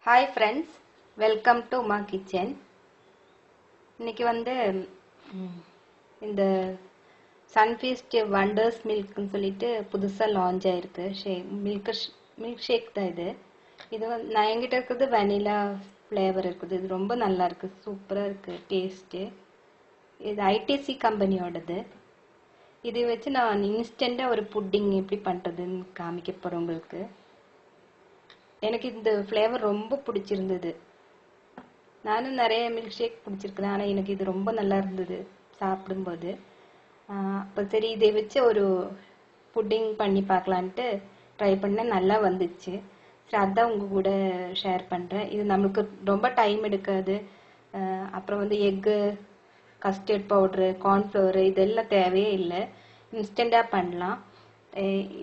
Hi friends, welcome to my kitchen. இன்னைக்கு வந்து இந்த Sunfeast Wonderz milk னு சொல்லிட்டு புதுசா லான்ச் ஆயிருக்கு. மில்க் ஷேக் தான் இது. இது வந்து நான் என்கிட்ட இருக்குது வெனிலா ஃப்ளேவர் இருக்குது. இது ரொம்ப நல்லா இருக்கு. சூப்பரா இருக்கு டேஸ்ட். இது ஐடிசி கம்பெனியோடது. இதை வச்சு நான் இன்ஸ்டன்ட்டா ஒரு புட்டிங் எப்படி பண்றதுன்னு காமிக்க போறேன் உங்களுக்கு. எனக்கு இந்த ஃப்ளேவர் ரொம்ப பிடிச்சிருந்தது. நானும் நிறைய மில்க் ஷேக் பிடிச்சிருக்கிறேன், ஆனால் எனக்கு இது ரொம்ப நல்லா இருந்தது சாப்பிடும்போது. அப்போ சரி இதை வச்சு ஒரு புட்டிங் பண்ணி பார்க்கலான்ட்டு ட்ரை பண்ணேன். நல்லா வந்துச்சு. சரி அதான் உங்கள் கூட ஷேர் பண்ணுறேன். இது நம்மளுக்கு ரொம்ப டைம் எடுக்காது. அப்புறம் வந்து எக்கு, கஸ்டர்ட் பவுட்ரு, கார்ன்ஃப்ளவரு இதெல்லாம் தேவையே இல்லை. இன்ஸ்டண்ட்டாக பண்ணலாம்.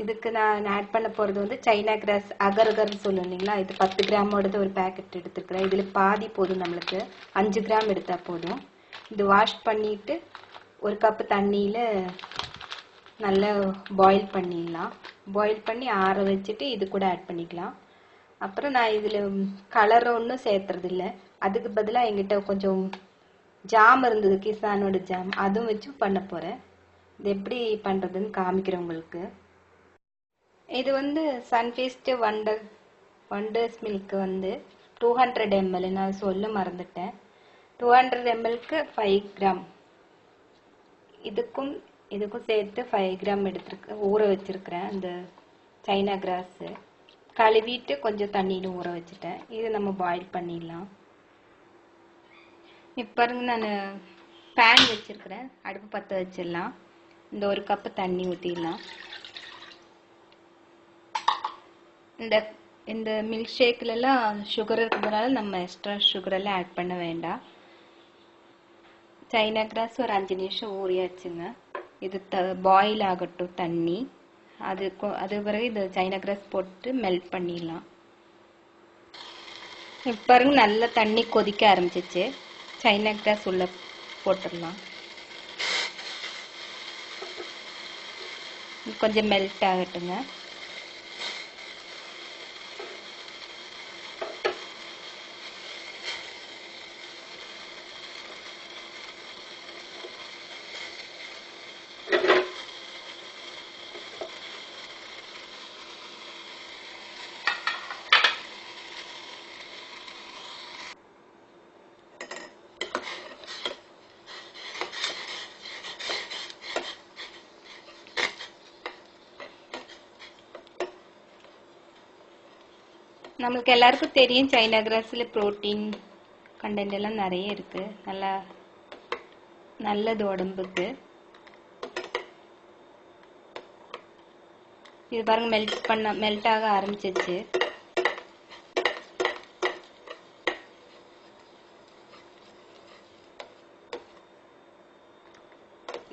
இதுக்கு நான் ஆட் பண்ண போகிறது வந்து சைனா கிராஸ் அகர்னு சொல்லுவோம் இல்லைங்களா. இது 10 கிராமோடது ஒரு பேக்கெட் எடுத்துருக்கிறேன். இதில் பாதி போதும், நம்மளுக்கு 5 கிராம் எடுத்தால் போதும். இது வாஷ் பண்ணிட்டு ஒரு கப்பு தண்ணியில் நல்லா பாயில் பண்ணிடலாம். பாயில் பண்ணி ஆற வச்சுட்டு இது கூட ஆட் பண்ணிக்கலாம். அப்புறம் நான் இதில் கலர் ஒன்றும் சேர்த்துறதில்ல. அதுக்கு பதிலாக எங்கிட்ட கொஞ்சம் ஜாம் இருந்தது, கிசானோட ஜாம், அதுவும் வச்சு பண்ண போகிறேன். இது எப்படி பண்ணுறதுன்னு காமிக்கிறேன் உங்களுக்கு. இது வந்து சன்ஃபீஸ்ட் வண்டர்ஸ் மில்க் வந்து 200 ml. நான் சொல்ல மறந்துட்டேன். 200 mlக்கு 5 கிராம். இதுக்கும் சேர்த்து 5 கிராம் எடுத்துருக்கேன். ஊற வச்சிருக்கிறேன். அந்த சைனா கிராஸு கழுவிட்டு கொஞ்சம் தண்ணியில் ஊற வச்சுட்டேன். இது நம்ம பாயில் பண்ணிடலாம். இப்போ பாருங்க, நான் பேன் வச்சிருக்கிறேன். அடுப்பு பற்ற வச்சிடலாம். இந்த ஒரு கப்பு தண்ணி ஊற்றிடலாம். இந்த மில்க் ஷேக்லாம் சுகர் இருக்கிறதுனால நம்ம எக்ஸ்ட்ரா சுகரெல்லாம் ஆட் பண்ண வேண்டாம். சைனா கிராஸ் ஒரு 5 நிமிஷம் ஊறியாச்சுங்க. இது பாயில் ஆகட்டும் தண்ணி. அது பிறகு இந்த சைனா கிராஸ் போட்டு மெல்ட் பண்ணிடலாம். இப்போ பாருங்க, நல்லா தண்ணி கொதிக்க ஆரம்பிச்சிச்சு. சைனா கிராஸ் உள்ள போட்டுடலாம். கொஞ்சம் மெல்ட் ஆகட்டுங்க. நம்மளுக்கு எல்லாருக்கும் தெரியும், சைனா கிராஸில் ப்ரோட்டீன் கண்டென்ட் எல்லாம் நிறைய இருக்கு. நல்லது உடம்புக்கு. இது பாருங்க, மெல்ட் ஆக ஆரம்பிச்சிச்சு.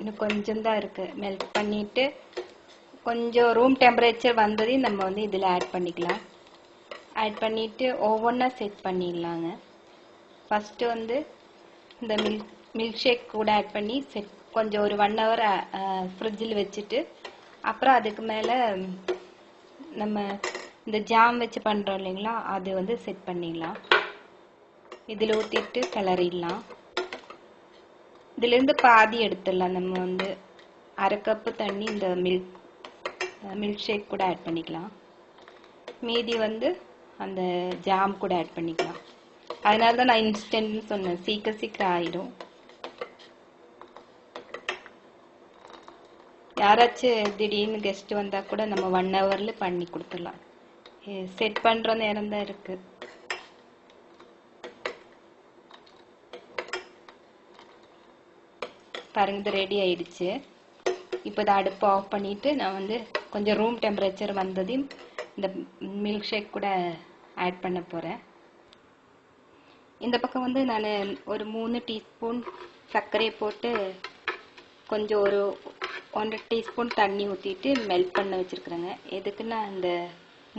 இன்னும் கொஞ்சம் தான் இருக்கு. மெல்ட் பண்ணிட்டு கொஞ்சம் ரூம் டெம்பரேச்சர் வந்ததையும் நம்ம வந்து இதில் ஆட் பண்ணிக்கலாம். ஆட் பண்ணிட்டு ஒவ்வொன்றா செட் பண்ணிடலாங்க. ஃபர்ஸ்ட் வந்து இந்த மில்க் ஷேக் கூட ஆட் பண்ணி கொஞ்சம் ஒரு 1 hour ஃப்ரிட்ஜில் வச்சுட்டு, அப்புறம் அதுக்கு மேலே நம்ம இந்த ஜாம் வச்சு பண்ணுறோம் இல்லைங்களா, அது வந்து செட் பண்ணிடலாம். இதில் ஊற்றிட்டு கிளறிடலாம். இதுலேருந்து பாதி எடுத்துடலாம். நம்ம வந்து 1/2 கப்பு தண்ணி இந்த மில்க் ஷேக் கூட ஆட் பண்ணிக்கலாம். மீதி வந்து அந்த ஜாம் கூட ஆட் பண்ணிக்கலாம். அதனால தான் நான் இன்ஸ்டன்ட்னு சொன்னேன். சீக்கிரம் ஆயிடும். யாராச்சும் திடீர்னு கெஸ்ட் வந்தா கூட நம்ம 1 hourல பண்ணி கொடுத்துடலாம். செட் பண்ற நேரம் தான் இருக்கு. பாருங்க, இது ரெடி ஆயிடுச்சு. இப்போ இதை அடுப்பு ஆஃப் பண்ணிட்டு நான் வந்து கொஞ்சம் ரூம் டெம்பரேச்சர் வந்ததையும் இந்த மில்க் ஷேக் கூட ஆட் பண்ண போகிறேன். இந்த பக்கம் வந்து நான் ஒரு 3 டீஸ்பூன் சர்க்கரையை போட்டு கொஞ்சம் ஒரு 1 டீஸ்பூன் தண்ணி ஊற்றிட்டு மெல்ட் பண்ண வச்சுருக்குறேங்க. எதுக்குன்னா இந்த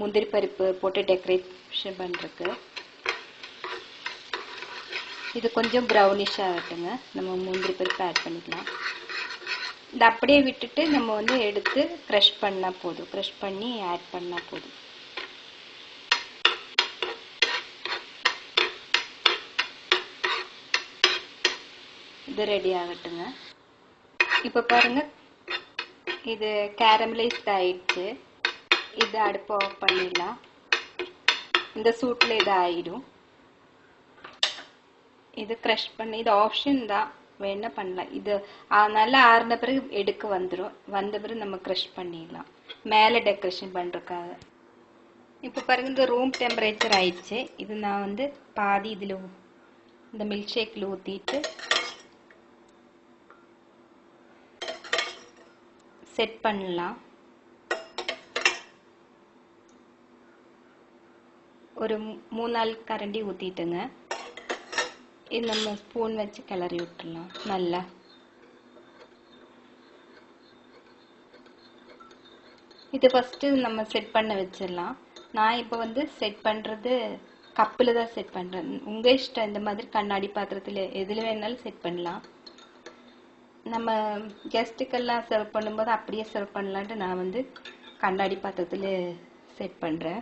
முந்திரி பருப்பு போட்டு டெக்கரேஷன் பண்ணுறதுக்கு. இது கொஞ்சம் ப்ரௌனிஷ் ஆகட்டுங்க. நம்ம முந்திரி பருப்பு ஆட் பண்ணிக்கலாம். இதை அப்படியே விட்டுட்டு நம்ம வந்து எடுத்து க்ரஷ் பண்ணால் போதும். க்ரஷ் பண்ணி ஆட் பண்ணால் போதும். இது ரெடி ஆகட்டுங்க. இப்போ பாருங்க, இது கேரமலைஸ்ட் ஆயிடுச்சு. இது அடுப்பு ஆஃப் பண்ணிடலாம். இந்த சூட்டில் இது ஆயிடும். இது க்ரஷ் பண்ணி, இது ஆப்ஷன் தான், வேணா பண்ணலாம். இது நல்லா ஆறின பிறகு எடுக்க வந்துடும். வந்த பிறகு நம்ம க்ரஷ் பண்ணிடலாம் மேலே டெக்கரேஷன் பண்ணுறதுக்காக. இப்போ பாருங்க, இந்த ரூம் டெம்பரேச்சர் ஆயிடுச்சு. இது நான் வந்து பாதி இதில் இந்த மில்க் ஷேக்கில் ஊற்றிட்டு செட் பண்ணலாம். ஒரு 3-4 கரண்டி ஊற்றிட்டுங்க. இது நம்ம ஸ்பூன் வச்சு கிளறி விட்டுடலாம் நல்லா. இது ஃபஸ்ட்டு நம்ம செட் பண்ண வச்சிடலாம். நான் இப்போ வந்து செட் பண்ணுறது கப்பில் தான் செட் பண்ணுறேன். உங்கள் இஷ்டம், இந்த மாதிரி கண்ணாடி பாத்திரத்தில் எதில் வேணாலும் செட் பண்ணலாம். நம்ம கெஸ்ட்டுக்கெல்லாம் சர்வ் பண்ணும்போது அப்படியே சர்வ் பண்ணலான்ட்டு நான் வந்து கண்ணாடி பாத்திரத்தில் செட் பண்ணுறேன்.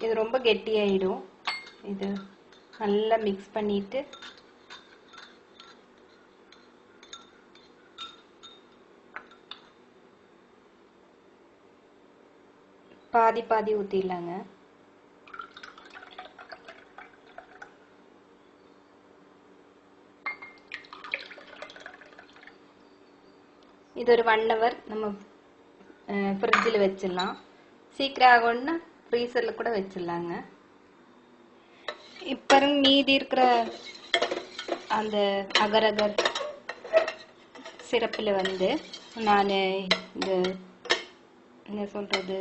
இது ரொம்ப கெட்டியாயிடும். இது நல்லா மிக்ஸ் பண்ணிட்டு பாதி பாதி ஊற்றிடலாங்க. இது ஒரு 1 hour நம்ம ஃப்ரிட்ஜில் வச்சிடலாம். சீக்கிரம் ஆகணும்னா ஃப்ரீசரில் கூட வச்சிடலாங்க. இப்போ மீதி இருக்கிற அந்த அகர் அகர் சிரப்பில் வந்து நான் இந்த என்ன சொல்கிறது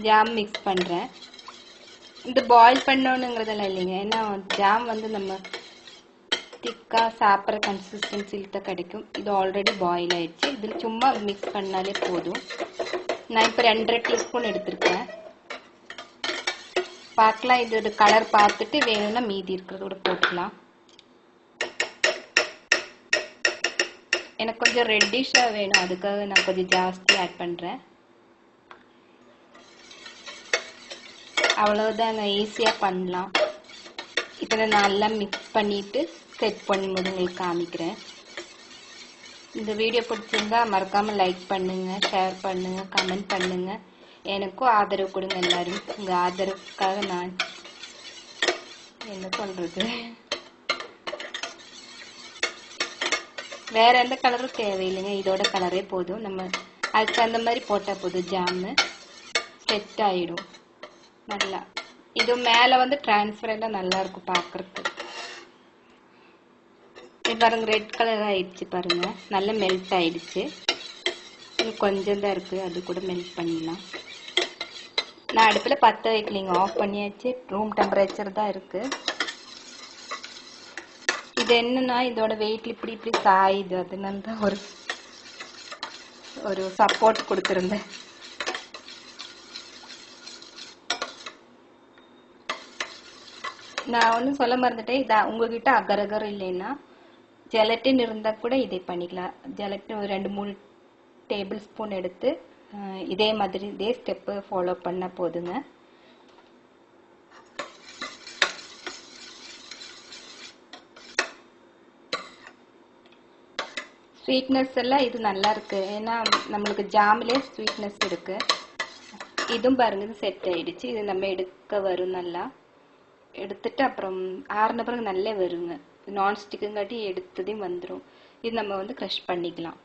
ஜாம் மிக்ஸ் பண்ணுறேன். இந்த பாயில் பண்ணணுங்கிறதெல்லாம் இல்லைங்க. ஏன்னா ஜாம் வந்து நம்ம திக்காக சாப்பிட்ற கன்சிஸ்டன்சியில் தான் கிடைக்கும். இது ஆல்ரெடி பாயில் ஆயிடுச்சு. இதில் சும்மா மிக்ஸ் பண்ணாலே போதும். நான் இப்போ 2.5 டீஸ்பூன் எடுத்திருக்கேன். பார்க்கலாம், இதோட கலர் பார்த்துட்டு வேணும்னா மீதி இருக்கிறதோட போட்டுக்கலாம். எனக்கு கொஞ்சம் ரெட்டிஷாக வேணும், அதுக்காக நான் கொஞ்சம் ஜாஸ்தி ஆட் பண்ணுறேன். அவ்வளோதாங்க, ஈஸியாக பண்ணலாம். இப்போ நான் நல்லா மிக்ஸ் பண்ணிவிட்டு செட் பண்ணும்போது உங்களுக்கு காமிக்கிறேன். இந்த வீடியோ பிடிச்சிருந்தா மறக்காமல் லைக் பண்ணுங்கள், ஷேர் பண்ணுங்கள், கமெண்ட் பண்ணுங்கள். எனக்கும் ஆதரவு கொடுங்க எல்லாரும். உங்கள் ஆதரவுக்காக நான் என்ன சொல்கிறது, வேறு எந்த கலரும் தேவையில்லைங்க. இதோட கலரே போதும். நம்ம அதுக்கு அந்த மாதிரி போட்டால் போதும். ஜாமு செட் ஆகிடும் நல்லா. இது மேலே வந்து டிரான்ஸ்பரண்டாக நல்லாயிருக்கும் பார்க்குறதுக்கு. இது பாருங்க, ரெட் கலர் ஆயிடுச்சு பாருங்க, நல்லா மெல்ட் ஆயிடுச்சு. கொஞ்சம் தான் இருக்குது, அது கூட மெல்ட் பண்ணிடலாம். நான் அடுப்பில் பற்ற வைக்கலிங்க, ஆஃப் பண்ணியாச்சு. ரூம் டெம்பரேச்சர் தான் இருக்குது. இது என்னன்னா, இதோட வெயிட்ல இப்படி இப்படி சாயுது. அதனால தான் ஒரு சப்போர்ட் கொடுத்துருந்தேன். நான் ஒன்றும் சொல்ல மறந்துட்டேன். இதை உங்ககிட்ட அகர் அகர் இல்லைன்னா ஜெலட்டின் இருந்தால் கூட இதை பண்ணிக்கலாம். ஜெலட்டின் ஒரு 2-3 டேபிள் ஸ்பூன் எடுத்து இதே மாதிரி இதே ஸ்டெப்பு ஃபாலோ பண்ண போதுங்க. ஸ்வீட்னஸ் எல்லாம் இது நல்லா இருக்கு. ஏன்னா நம்மளுக்கு ஜாமிலே ஸ்வீட்னஸ் இருக்கு. இதுவும் பாருங்க, இது செட் ஆயிடுச்சு. இது நம்ம எடுக்க வரும். நல்லா எடுத்துட்டு அப்புறம் ஆறின பிறகு நல்லா வருங்க. நான்ஸ்டிக்குங்காட்டி எடுத்ததையும் வந்துடும். இது நம்ம வந்து க்ரஷ் பண்ணிக்கலாம்.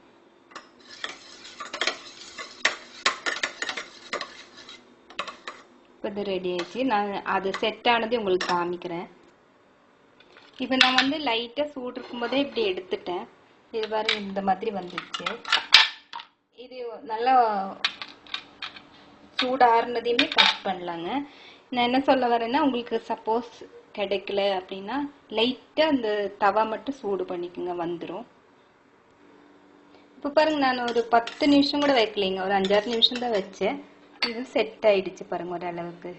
இப்போ இது ரெடி ஆயிடுச்சு. நான் அது செட் ஆனது உங்களுக்கு காமிக்கிறேன். இப்போ நான் வந்து லைட்டாக சூடு இருக்கும்போதே இப்படி எடுத்துட்டேன். இது பாருங்க, இந்த மாதிரி வந்துடுச்சு. இது நல்லா சூடு ஆறுனதையுமே கட் பண்ணலாங்க. நான் என்ன சொல்ல வரேன்னா, உங்களுக்கு சப்போஸ் கிடைக்கல அப்படின்னா லைட்டாக அந்த தவா மட்டும் சூடு பண்ணிக்கோங்க, வந்துடும். இப்போ பாருங்க, நான் ஒரு 10 நிமிஷம் கூட வைக்கலைங்க, ஒரு 5-6 நிமிஷம் தான் வச்சேன். இது செட் ஆயிடுச்சு பாருங்க ஓரளவுக்கு.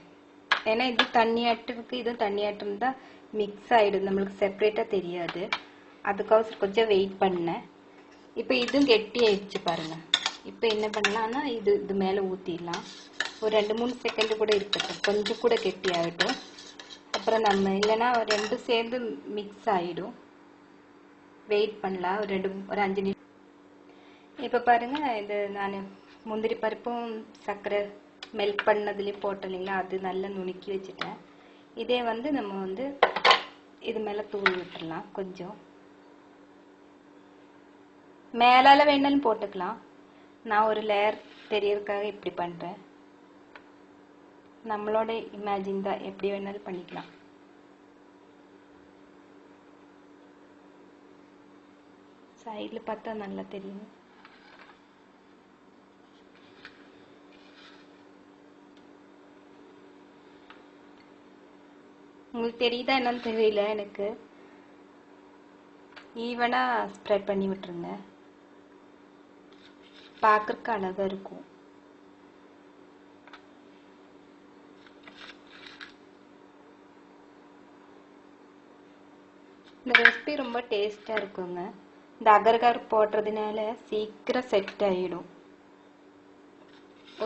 ஏன்னா இது தண்ணியாட்டு இருக்கு, இதுவும் தண்ணியாட்டு இருந்தால் மிக்ஸ் ஆகிடும், நம்மளுக்கு செப்பரேட்டாக தெரியாது. அதுக்காக கொஞ்சம் வெயிட் பண்ணேன். இப்போ இதுவும் கெட்டி ஆயிடுச்சு பாருங்க. இப்போ என்ன பண்ணலாம்னா, இது மேலே ஊற்றிடலாம். ஒரு 2-3 செகண்ட் கூட இருக்கட்டும், கொஞ்சம் கூட கெட்டி ஆகட்டும். அப்புறம் நம்ம இல்லைன்னா ரெண்டும் சேர்ந்து மிக்ஸ் ஆகிடும். வெயிட் பண்ணலாம் ஒரு 5 நிமிஷம். இப்போ பாருங்கள், இது நான் முந்திரி பருப்பும் சர்க்கரை மெல்ட் பண்ணதுலேயே போட்டோம் இல்லைங்களா, அது நல்லா நுணுக்கி வச்சுட்டேன். இதே வந்து நம்ம வந்து இது மேலே தூள் விட்டுடலாம். கொஞ்சம் மேலால் வேணாலும் போட்டுக்கலாம். நான் ஒரு லேயர் தெரியறதுக்காக இப்படி பண்ணுறேன். நம்மளோட இமேஜின் தான், எப்படி வேணாலும் பண்ணிக்கலாம். சைடில் பார்த்தா நல்லா தெரியும். உங்களுக்கு தெரியுதா என்னன்னு தெரியல எனக்கு. ஈவனாக ஸ்ப்ரெட் பண்ணி விட்டுருங்க, பார்க்கறதுக்கு அழகாக இருக்கும். இந்த ரெசிபி ரொம்ப டேஸ்டாக இருக்குங்க. இந்த அகர் போடுறதுனால சீக்கிரம் செட் ஆகிடும்.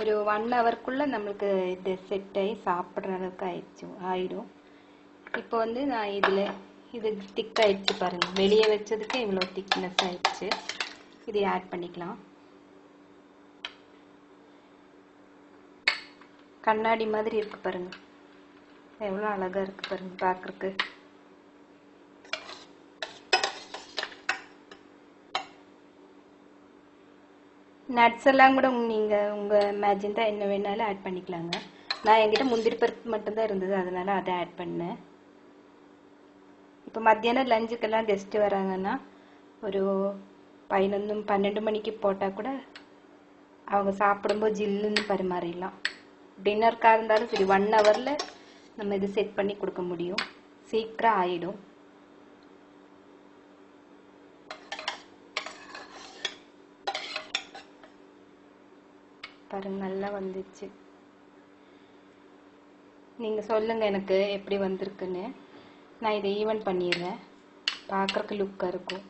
ஒரு 1 ஹவருக்குள்ளே நம்மளுக்கு இது செட் ஆகி சாப்பிட்ற அளவுக்கு ஆயிடும். இப்போ வந்து நான் இது திக் ஆயிடுச்சு பாருங்கள். வெளியே வச்சதுக்கு இவ்வளோ திக்னஸ் ஆயிடுச்சு. இதை ஆட் பண்ணிக்கலாம். கண்ணாடி மாதிரி இருக்கு பாருங்க, எவ்வளோ அழகாக இருக்கு பாருங்க பார்க்குறக்கு. நட்ஸ் எல்லாம் கூட உங்கள் இமேஜின் தான், என்ன வேணாலும் ஆட் பண்ணிக்கலாங்க. நான் என்கிட்ட முந்திரி பருப்பு மட்டும்தான் இருந்தது, அதனால அதை ஆட் பண்ணேன். இப்போ மத்தியானம் லஞ்சுக்கெல்லாம் கெஸ்ட்டு வராங்கன்னா ஒரு 11-12 மணிக்கு போட்டால் கூட அவங்க சாப்பிடும்போது ஜில்லுன்னு பரிமாறிடலாம். டின்னருக்காக இருந்தாலும் சரி 1 ஹவரில் நம்ம இது செட் பண்ணி கொடுக்க முடியும். சீக்கிரம் ஆயிடும். பாருங்க, நல்லா வந்துச்சு. நீங்கள் சொல்லுங்கள் எனக்கு எப்படி வந்திருக்குன்னு. நான் இதை ஈவன் பண்ணிடுறேன், பார்க்குறக்கு லுக்காக இருக்கும்.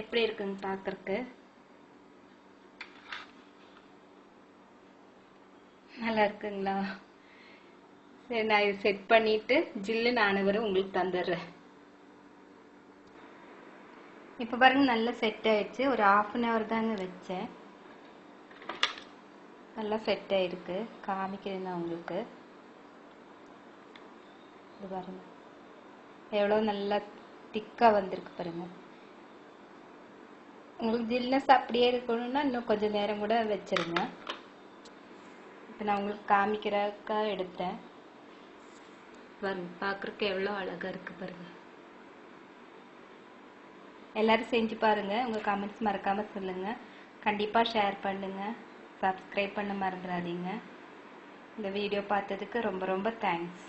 எப்படி இருக்குங்க பார்க்குறக்கு? நல்லா இருக்குங்களா? சரி, நான் இது செட் பண்ணிவிட்டு ஜில்லுன்னு ஆனவரை உங்களுக்கு தந்துடுறேன். இப்போ பாருங்க, நல்லா செட் ஆயிடுச்சு. ஒரு 1/2 hour தாங்க வச்சேன். நல்லா செட் ஆயிருக்கு. காமிக்கிறேன் நான் உங்களுக்கு. இது பாருங்க, எவ்வளோ நல்லா திக்காக வந்திருக்கு பாருங்க. உங்களுக்கு ஜில்னஸ் அப்படியே இருக்கணும்னா இன்னும் கொஞ்சம் நேரம் கூட வச்சிருங்க. இப்போ நான் உங்களுக்கு காமிக்கிறதுக்காக எடுத்தேன். பாருங்க, பார்க்குறக்கு எவ்வளோ அழகாக இருக்குது பாருங்க. எல்லாரும் செஞ்சு பாருங்க. உங்கள் கமெண்ட்ஸ் மறக்காமல் சொல்லுங்கள். கண்டிப்பாக ஷேர் பண்ணுங்கள். சப்ஸ்கிரைப் பண்ண மறந்துடாதீங்க. இந்த வீடியோ பார்த்ததுக்கு ரொம்ப ரொம்ப தேங்க்ஸ்.